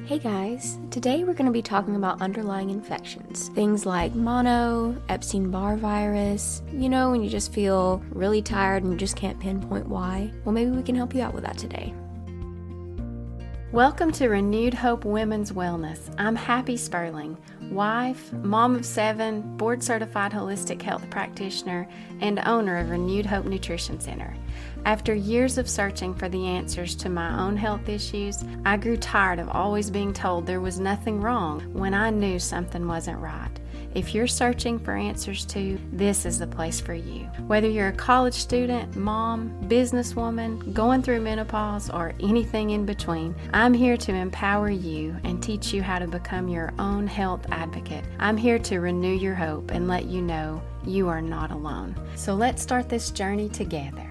Hey guys, today we're going to be talking about underlying infections. Things like mono, Epstein-Barr virus, when you just feel really tired and you just can't pinpoint why. Well, maybe we can help you out with that today. Welcome to Renewed Hope Women's Wellness. I'm Happy Sperling, wife, mom of 7, board-certified holistic health practitioner, and owner of Renewed Hope Nutrition Center. After years of searching for the answers to my own health issues, I grew tired of always being told there was nothing wrong when I knew something wasn't right. If you're searching for answers too, this is the place for you. Whether you're a college student, mom, businesswoman, going through menopause, or anything in between, I'm here to empower you and teach you how to become your own health advocate. I'm here to renew your hope and let you know you are not alone. So let's start this journey together.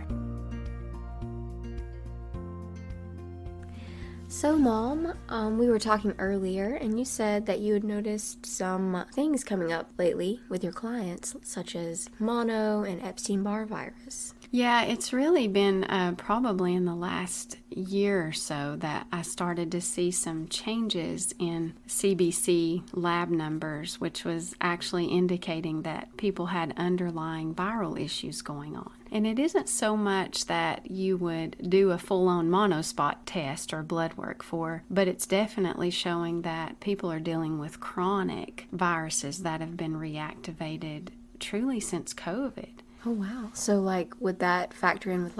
So Mom, we were talking earlier and you said that you had noticed some things coming up lately with your clients, such as mono and Epstein-Barr virus. Yeah, it's really been probably in the last year or so that I started to see some changes in CBC lab numbers, which was actually indicating that people had underlying viral issues going on. And it isn't so much that you would do a full-on monospot test or blood work for, but it's definitely showing that people are dealing with chronic viruses that have been reactivated truly since COVID. Oh, wow. So, would that factor in with,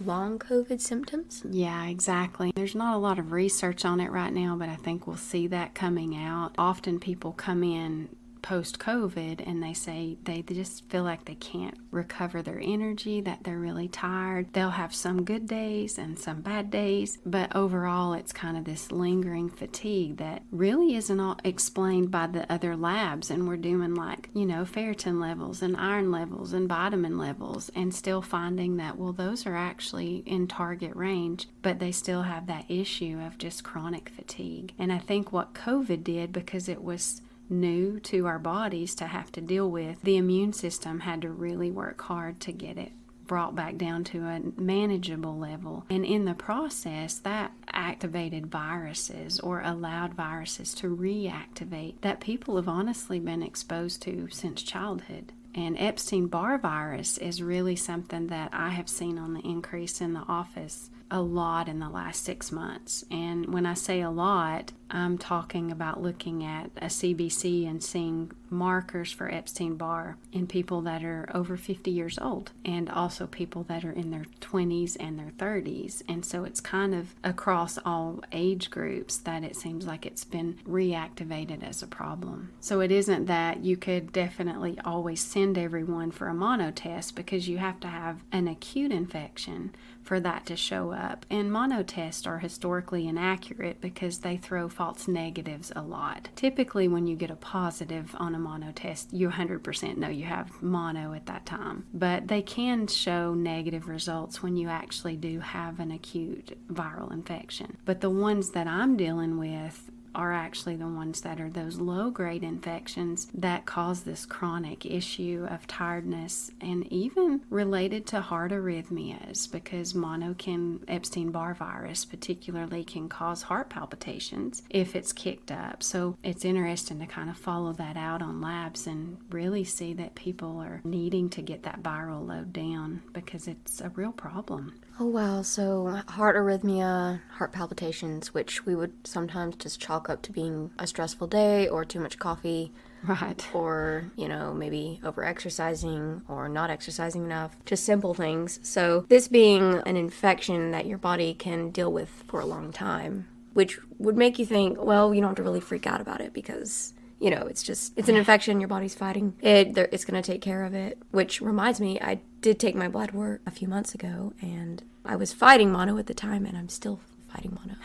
long COVID symptoms? Yeah, exactly. There's not a lot of research on it right now, but I think we'll see that coming out. Often people come in post-COVID and they say they just feel like they can't recover their energy, that they're really tired. They'll have some good days and some bad days, but overall it's kind of this lingering fatigue that really isn't all explained by the other labs, and we're doing ferritin levels and iron levels and vitamin levels and still finding that, well, those are actually in target range, but they still have that issue of just chronic fatigue. And I think what COVID did, because it was new to our bodies to have to deal with, the immune system had to really work hard to get it brought back down to a manageable level. And in the process, that activated viruses or allowed viruses to reactivate that people have honestly been exposed to since childhood. And Epstein-Barr virus is really something that I have seen on the increase in the office a lot in the last 6 months. And when I say a lot, I'm talking about looking at a CBC and seeing markers for Epstein-Barr in people that are over 50 years old, and also people that are in their 20s and their 30s. And so it's kind of across all age groups that it seems like it's been reactivated as a problem. So it isn't that you could definitely always send everyone for a mono test, because you have to have an acute infection for that to show up. And mono tests are historically inaccurate because they throw false negatives a lot. Typically, when you get a positive on a mono test, you 100% know you have mono at that time. But they can show negative results when you actually do have an acute viral infection. But the ones that I'm dealing with are actually the ones that are those low-grade infections that cause this chronic issue of tiredness, and even related to heart arrhythmias, because Epstein-Barr virus particularly can cause heart palpitations if it's kicked up. So it's interesting to kind of follow that out on labs and really see that people are needing to get that viral load down, because it's a real problem. Oh, wow. So heart arrhythmia, heart palpitations, which we would sometimes just chalk up to being a stressful day or too much coffee. Right. Or, maybe over-exercising or not exercising enough. Just simple things. So this being an infection that your body can deal with for a long time, which would make you think, well, you don't have to really freak out about it, because it's an infection, your body's fighting it, it's going to take care of it. Which reminds me, I did take my blood work a few months ago, and I was fighting mono at the time, and I'm still fighting mono.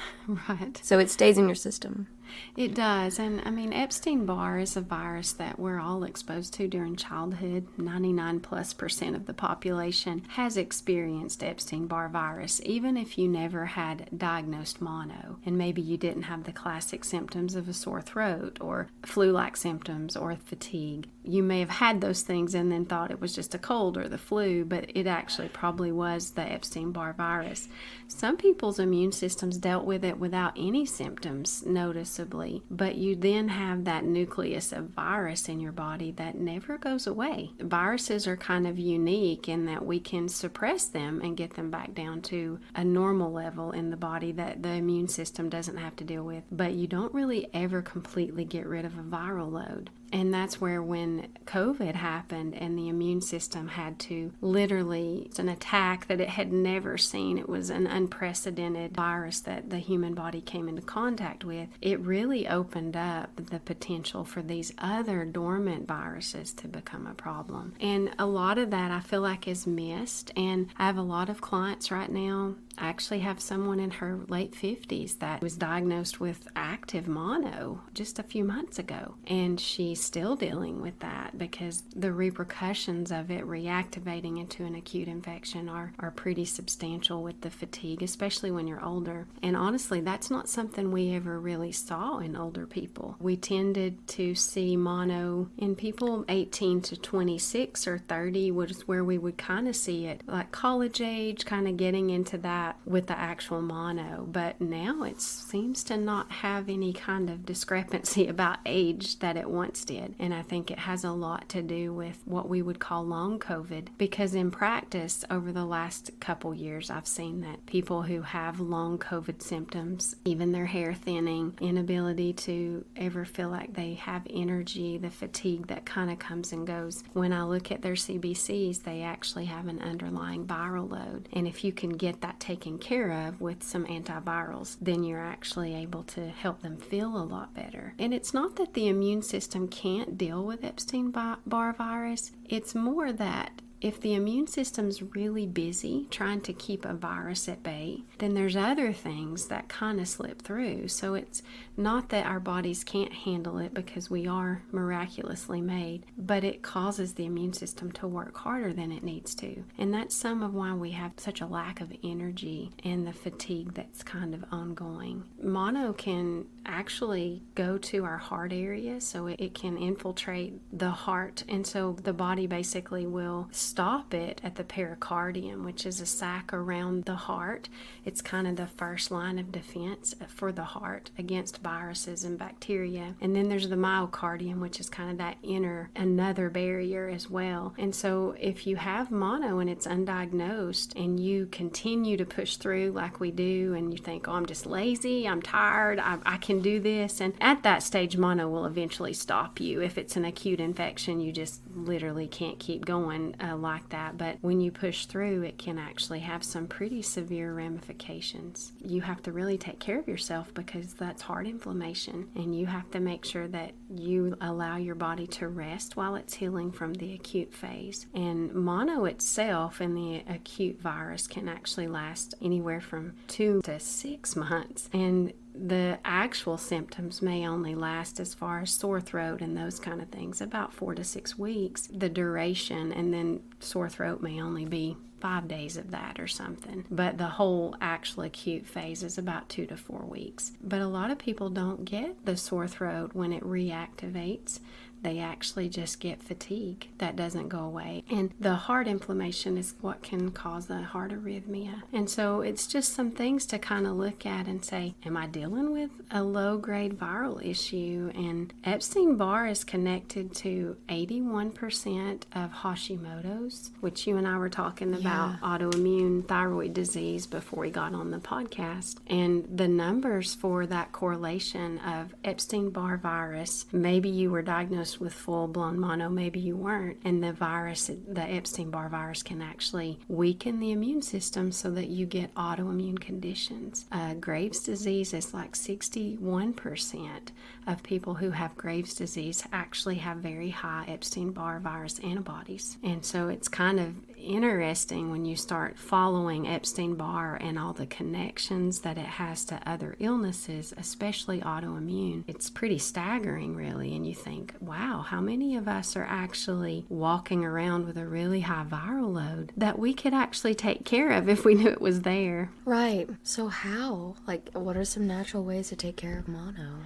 Right. So it stays in your system. It does. And Epstein-Barr is a virus that we're all exposed to during childhood. 99+% of the population has experienced Epstein-Barr virus, even if you never had diagnosed mono. And maybe you didn't have the classic symptoms of a sore throat or flu-like symptoms or fatigue. You may have had those things and then thought it was just a cold or the flu, but it actually probably was the Epstein-Barr virus. Some people's immune systems dealt with it without any symptoms noticeable possibly, but you then have that nucleus of virus in your body that never goes away. Viruses are kind of unique in that we can suppress them and get them back down to a normal level in the body that the immune system doesn't have to deal with, but you don't really ever completely get rid of a viral load. And that's where when COVID happened and the immune system had to literally, it's an attack that it had never seen. It was an unprecedented virus that the human body came into contact with. It really opened up the potential for these other dormant viruses to become a problem. And a lot of that I feel like is missed. And I have a lot of clients right now. I actually have someone in her late 50s that was diagnosed with active mono just a few months ago. And she's still dealing with that because the repercussions of it reactivating into an acute infection are pretty substantial with the fatigue, especially when you're older. And honestly, that's not something we ever really saw in older people. We tended to see mono in people 18 to 26 or 30 was where we would kind of see it, like college age, kind of getting into that with the actual mono. But now it seems to not have any kind of discrepancy about age that it once did. And I think it has a lot to do with what we would call long COVID, because in practice over the last couple years I've seen that people who have long COVID symptoms, even their hair thinning, inability to ever feel like they have energy, the fatigue that kind of comes and goes, when I look at their CBCs, they actually have an underlying viral load. And if you can get that taken care of with some antivirals, then you're actually able to help them feel a lot better. And it's not that the immune system can't deal with Epstein-Barr virus. It's more that if the immune system's really busy trying to keep a virus at bay, then there's other things that kind of slip through. So it's not that our bodies can't handle it because we are miraculously made, but it causes the immune system to work harder than it needs to. And that's some of why we have such a lack of energy and the fatigue that's kind of ongoing. Mono can actually go to our heart area, so it can infiltrate the heart, and so the body basically will stop it at the pericardium, which is a sac around the heart. It's kind of the first line of defense for the heart against viruses and bacteria. And then there's the myocardium, which is kind of that another barrier as well. And so if you have mono and it's undiagnosed and you continue to push through like we do, and you think, oh, I'm just lazy, I'm tired, I can do this, and at that stage mono will eventually stop you. If it's an acute infection, you just literally can't keep going like that. But when you push through, it can actually have some pretty severe ramifications. You have to really take care of yourself because that's heart inflammation, and you have to make sure that you allow your body to rest while it's healing from the acute phase. And mono itself and the acute virus can actually last anywhere from 2 to 6 months, and the actual symptoms may only last, as far as sore throat and those kind of things, about 4 to 6 weeks, the duration, and then sore throat may only be 5 days of that or something. But the whole actual acute phase is about 2 to 4 weeks. But a lot of people don't get the sore throat when it reactivates. They actually just get fatigue that doesn't go away. And the heart inflammation is what can cause a heart arrhythmia. And so it's just some things to kind of look at and say, am I dealing with a low-grade viral issue? And Epstein-Barr is connected to 81% of Hashimoto's, which you and I were talking about autoimmune thyroid disease before we got on the podcast. And the numbers for that correlation of Epstein-Barr virus, maybe you were diagnosed with full-blown mono, maybe you weren't, and the Epstein-Barr virus can actually weaken the immune system so that you get autoimmune conditions. Graves' disease is like 61% of people who have Graves' disease actually have very high Epstein-Barr virus antibodies. And so it's kind of interesting when you start following Epstein-Barr and all the connections that it has to other illnesses, especially autoimmune. It's pretty staggering, really, and you think, wow, how many of us are actually walking around with a really high viral load that we could actually take care of if we knew it was there? Right. So how? Like, what are some natural ways to take care of mono?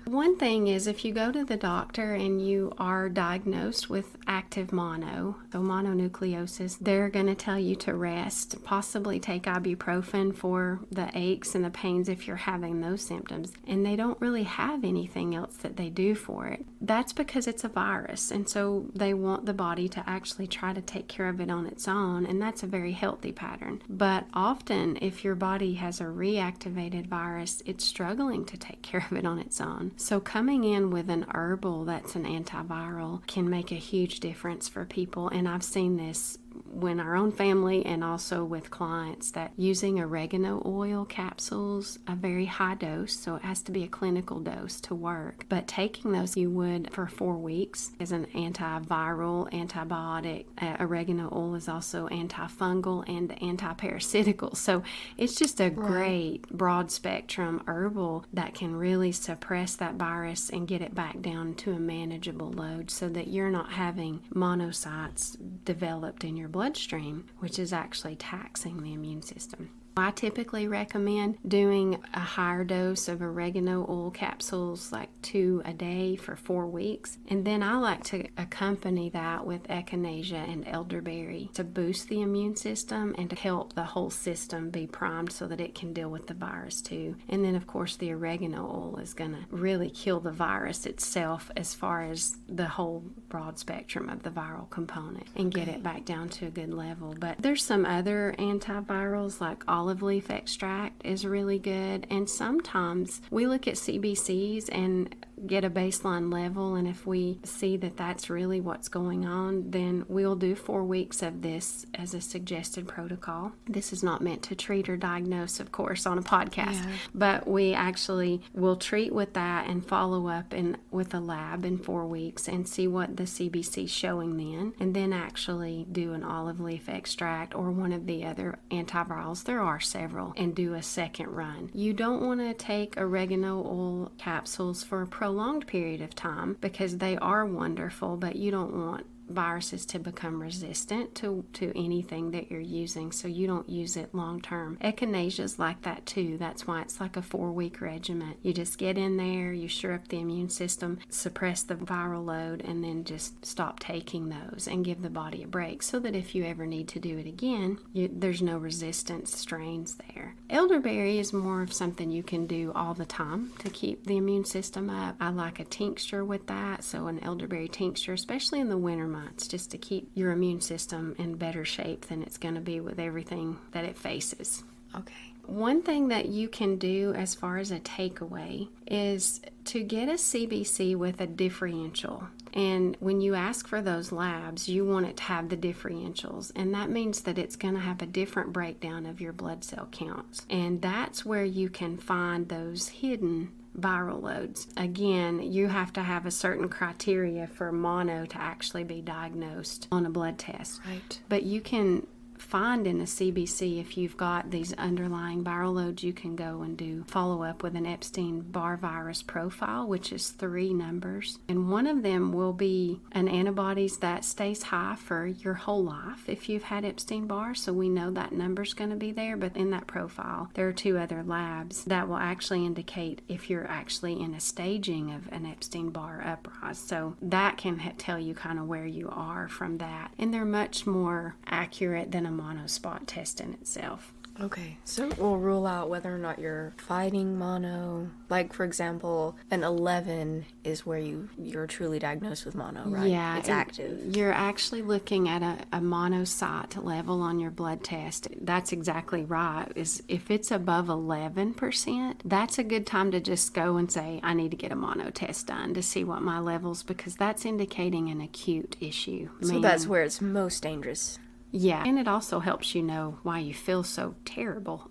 One thing is, if you go to the doctor and you are diagnosed with active mono, so mononucleosis is they're going to tell you to rest, possibly take ibuprofen for the aches and the pains if you're having those symptoms. And they don't really have anything else that they do for it. That's because it's a virus. And so they want the body to actually try to take care of it on its own. And that's a very healthy pattern. But often, if your body has a reactivated virus, it's struggling to take care of it on its own. So coming in with an herbal that's an antiviral can make a huge difference for people. And I've seen this when our own family and also with clients, that using oregano oil capsules, a very high dose, so it has to be a clinical dose to work, but taking those you would for 4 weeks as an antiviral, antibiotic. Oregano oil is also antifungal and antiparasitical, so it's just a great broad spectrum herbal that can really suppress that virus and get it back down to a manageable load so that you're not having monocytes developed in your bloodstream, which is actually taxing the immune system. I typically recommend doing a higher dose of oregano oil capsules, like 2 a day for 4 weeks. And then I like to accompany that with echinacea and elderberry to boost the immune system and to help the whole system be primed so that it can deal with the virus too. And then, of course, the oregano oil is going to really kill the virus itself as far as the whole broad spectrum of the viral component and get it back down to a good level. But there's some other antivirals, like olive leaf extract is really good, and sometimes we look at CBCs and get a baseline level, and if we see that that's really what's going on, then we'll do 4 weeks of this as a suggested protocol. This is not meant to treat or diagnose, of course, on a podcast, but we actually will treat with that and follow up with a lab in 4 weeks and see what the CBC is showing then, and then actually do an olive leaf extract or one of the other antivirals. There are several, and do a second run. You don't want to take oregano oil capsules for a prolonged period of time because they are wonderful, but you don't want viruses to become resistant to anything that you're using, so you don't use it long term. Echinacea is like that too. That's why it's like a 4-week regimen. You just get in there, you shore up the immune system, suppress the viral load, and then just stop taking those and give the body a break so that if you ever need to do it again, there's no resistance strains there. Elderberry is more of something you can do all the time to keep the immune system up. I like a tincture with that, so an elderberry tincture, especially in the winter months, just to keep your immune system in better shape than it's going to be with everything that it faces. Okay. One thing that you can do as far as a takeaway is to get a CBC with a differential. And when you ask for those labs, you want it to have the differentials. And that means that it's going to have a different breakdown of your blood cell counts. And that's where you can find those hidden viral loads. Again, you have to have a certain criteria for mono to actually be diagnosed on a blood test. Right. But you can find in a CBC, if you've got these underlying viral loads, you can go and do follow up with an Epstein-Barr virus profile, which is 3 numbers. And one of them will be an antibodies that stays high for your whole life if you've had Epstein-Barr. So we know that number's going to be there. But in that profile, there are 2 other labs that will actually indicate if you're actually in a staging of an Epstein-Barr uprise. So that can tell you kind of where you are from that. And they're much more accurate than a monospot test in itself. Okay, so we'll rule out whether or not you're fighting mono. Like, for example, an 11 is where you're truly diagnosed with mono, right? Yeah. It's active. You're actually looking at a monocyte level on your blood test. That's exactly right. If it's above 11%, that's a good time to just go and say, I need to get a mono test done to see what my levels, because that's indicating an acute issue. So that's where it's most dangerous. Yeah, and it also helps you know why you feel so terrible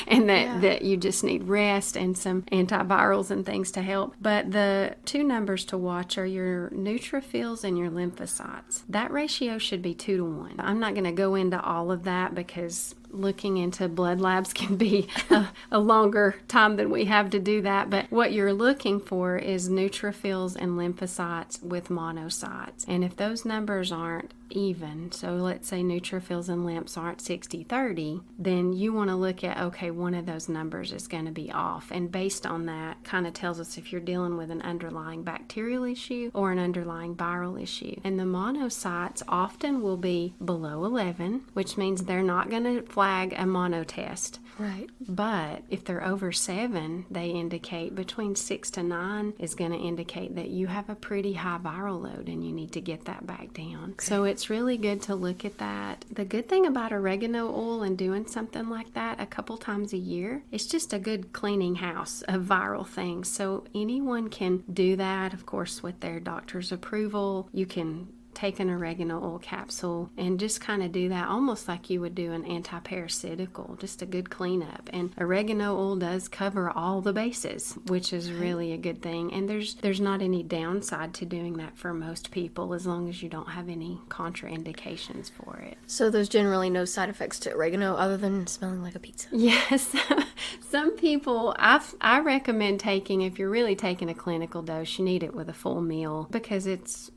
and that you just need rest and some antivirals and things to help. But the 2 numbers to watch are your neutrophils and your lymphocytes. That ratio should be 2 to 1. I'm not going to go into all of that because looking into blood labs can be a longer time than we have to do that. But what you're looking for is neutrophils and lymphocytes with monocytes. And if those numbers aren't even, so let's say neutrophils and lymphs aren't 60-30, then you want to look at, okay, one of those numbers is going to be off. And based on that, kind of tells us if you're dealing with an underlying bacterial issue or an underlying viral issue. And the monocytes often will be below 11, which means they're not going to flag a mono test. Right. But if they're over 7, they indicate between 6 to 9 is going to indicate that you have a pretty high viral load and you need to get that back down. Okay. So it's really good to look at that. The good thing about oregano oil and doing something like that a couple times a year, it's just a good cleaning house of viral things. So anyone can do that, of course, with their doctor's approval. You can take an oregano oil capsule and just kind of do that almost like you would do an anti-parasitical, just a good cleanup. And oregano oil does cover all the bases, which is really a good thing. And there's not any downside to doing that for most people as long as you don't have any contraindications for it. So there's generally no side effects to oregano other than smelling like a pizza. Yes. Some people, I recommend taking, if you're really taking a clinical dose, you need it with a full meal because it's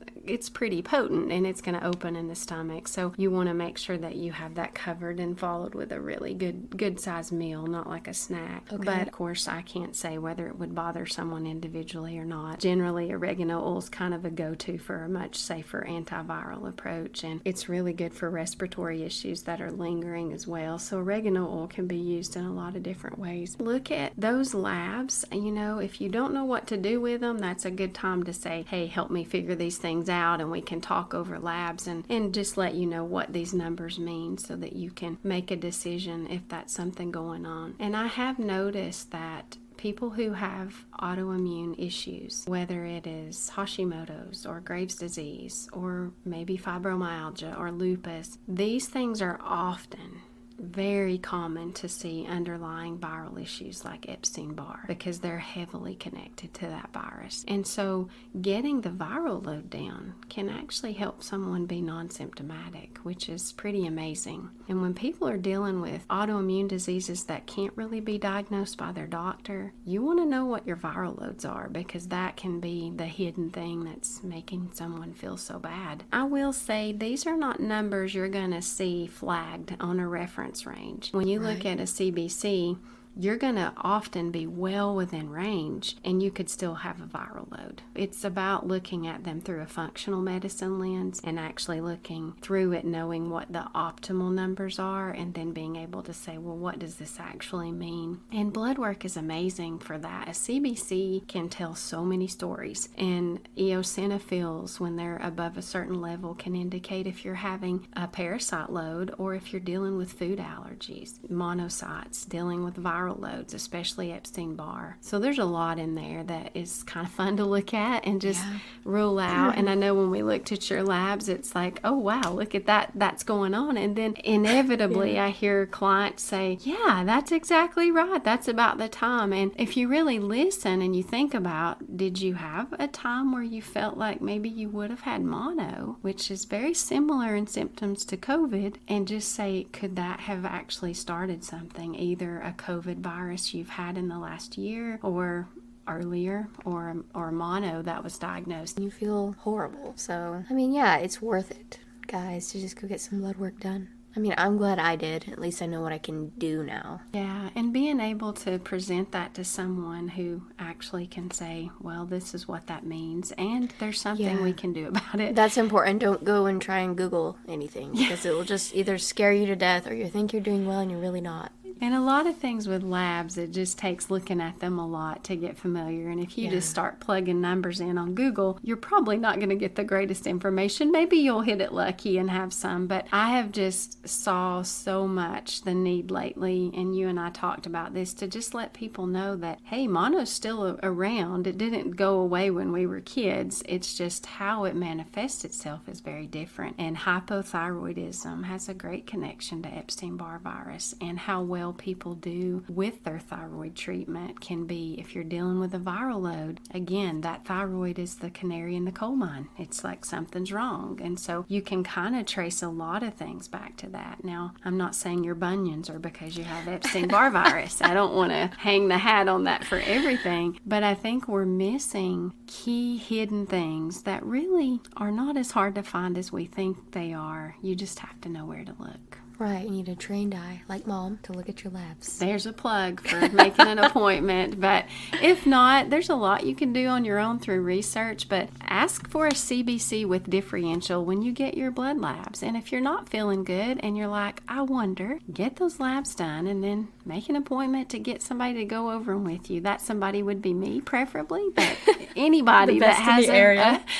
pretty potent and it's going to open in the stomach. So you want to make sure that you have that covered and followed with a really good sized meal, not like a snack. Okay. But of course, I can't say whether it would bother someone individually or not. Generally, oregano oil is kind of a go-to for a much safer antiviral approach, and it's really good for respiratory issues that are lingering as well. So oregano oil can be used in a lot of different ways. Look at those labs. If you don't know what to do with them, that's a good time to say, hey, help me figure these things out, and we can talk over labs and just let you know what these numbers mean so that you can make a decision if that's something going on. And I have noticed that people who have autoimmune issues, whether it is Hashimoto's or Graves' disease or maybe fibromyalgia or lupus, these things are often very common to see underlying viral issues like Epstein-Barr because they're heavily connected to that virus. And so getting the viral load down can actually help someone be non-symptomatic, which is pretty amazing. And when people are dealing with autoimmune diseases that can't really be diagnosed by their doctor, you want to know what your viral loads are because that can be the hidden thing that's making someone feel so bad. I will say these are not numbers you're going to see flagged on a reference range. When you look at a CBC, you're going to often be well within range and you could still have a viral load. It's about looking at them through a functional medicine lens and actually looking through it, knowing what the optimal numbers are, and then being able to say, well, what does this actually mean? And blood work is amazing for that. A CBC can tell so many stories, and eosinophils, when they're above a certain level, can indicate if you're having a parasite load or if you're dealing with food allergies. Monocytes, dealing with viral loads, especially Epstein-Barr. So there's a lot in there that is kind of fun to look at and just rule out. And I know when we looked at your labs, it's like, oh wow, look at that, that's going on. And then inevitably I hear clients say, yeah, that's exactly right, that's about the time. And if you really listen and you think about, did you have a time where you felt like maybe you would have had mono, which is very similar in symptoms to COVID, and just say, could that have actually started something, either a COVID virus you've had in the last year or earlier, or mono that was diagnosed. You feel horrible. So, it's worth it, guys, to just go get some blood work done. I'm glad I did. At least I know what I can do now. Yeah, and being able to present that to someone who actually can say, well, this is what that means, and there's something we can do about it. That's important. Don't go and try and Google anything, because it will just either scare you to death or you think you're doing well and you're really not. And a lot of things with labs, it just takes looking at them a lot to get familiar. And if you just start plugging numbers in on Google, you're probably not going to get the greatest information. Maybe you'll hit it lucky and have some. But I have just saw so much the need lately, and you and I talked about this, to just let people know that, hey, mono's still around. It didn't go away when we were kids. It's just how it manifests itself is very different. And hypothyroidism has a great connection to Epstein-Barr virus, and how well tell people do with their thyroid treatment can be, if you're dealing with a viral load, again, that thyroid is the canary in the coal mine. It's like something's wrong. And so you can kind of trace a lot of things back to that. Now, I'm not saying your bunions are because you have Epstein-Barr virus. I don't want to hang the hat on that for everything, but I think we're missing key hidden things that really are not as hard to find as we think they are. You just have to know where to look. Right, you need a trained eye, like Mom, to look at your labs. There's a plug for making an appointment. But if not, there's a lot you can do on your own through research. But ask for a CBC with differential when you get your blood labs. And if you're not feeling good and you're like, I wonder, get those labs done and then make an appointment to get somebody to go over them with you. That somebody would be me, preferably, but anybody that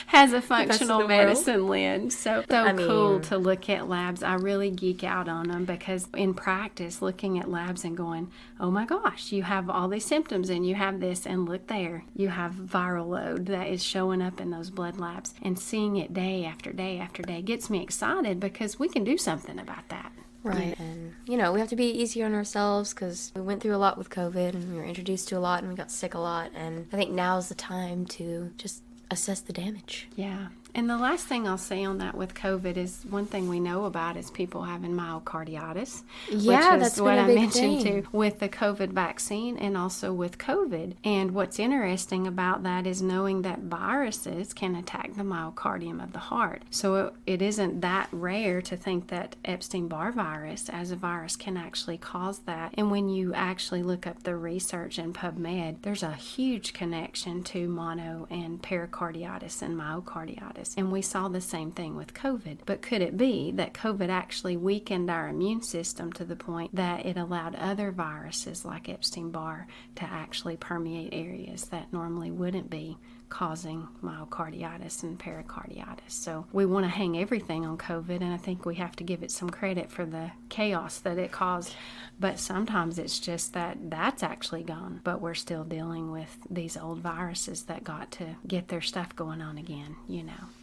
has a functional medicine lens. So cool to look at labs. I really geek out on them because in practice, looking at labs and going, oh my gosh, you have all these symptoms and you have this, and look there, you have viral load that is showing up in those blood labs, and seeing it day after day after day gets me excited because we can do something about that. Right. And, we have to be easier on ourselves because we went through a lot with COVID and we were introduced to a lot and we got sick a lot. And I think now's the time to just assess the damage. Yeah. And the last thing I'll say on that with COVID is one thing we know about is people having myocarditis. Yeah, which is that's what been a I big mentioned thing. too with the COVID vaccine and also with COVID. And what's interesting about that is knowing that viruses can attack the myocardium of the heart. So it isn't that rare to think that Epstein-Barr virus as a virus can actually cause that. And when you actually look up the research in PubMed, there's a huge connection to mono and pericarditis and myocarditis. And we saw the same thing with COVID. But could it be that COVID actually weakened our immune system to the point that it allowed other viruses like Epstein-Barr to actually permeate areas that normally wouldn't be, causing myocarditis and pericarditis? So we want to hang everything on COVID, and I think we have to give it some credit for the chaos that it caused. But sometimes it's just that that's actually gone, but we're still dealing with these old viruses that got to get their stuff going on again,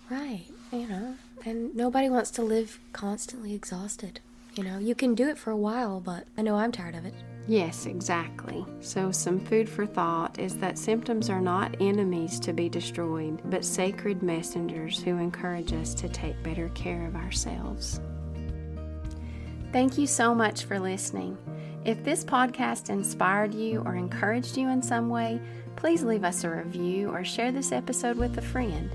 Right, and nobody wants to live constantly exhausted. You can do it for a while, but I know I'm tired of it. Yes, exactly. So some food for thought is that symptoms are not enemies to be destroyed, but sacred messengers who encourage us to take better care of ourselves. Thank you so much for listening. If this podcast inspired you or encouraged you in some way, please leave us a review or share this episode with a friend.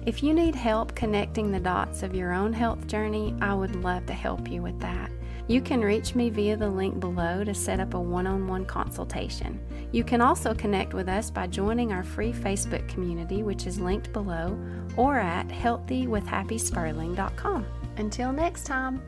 If you need help connecting the dots of your own health journey, I would love to help you with that. You can reach me via the link below to set up a one-on-one consultation. You can also connect with us by joining our free Facebook community, which is linked below, or at healthywithhappysperling.com. Until next time.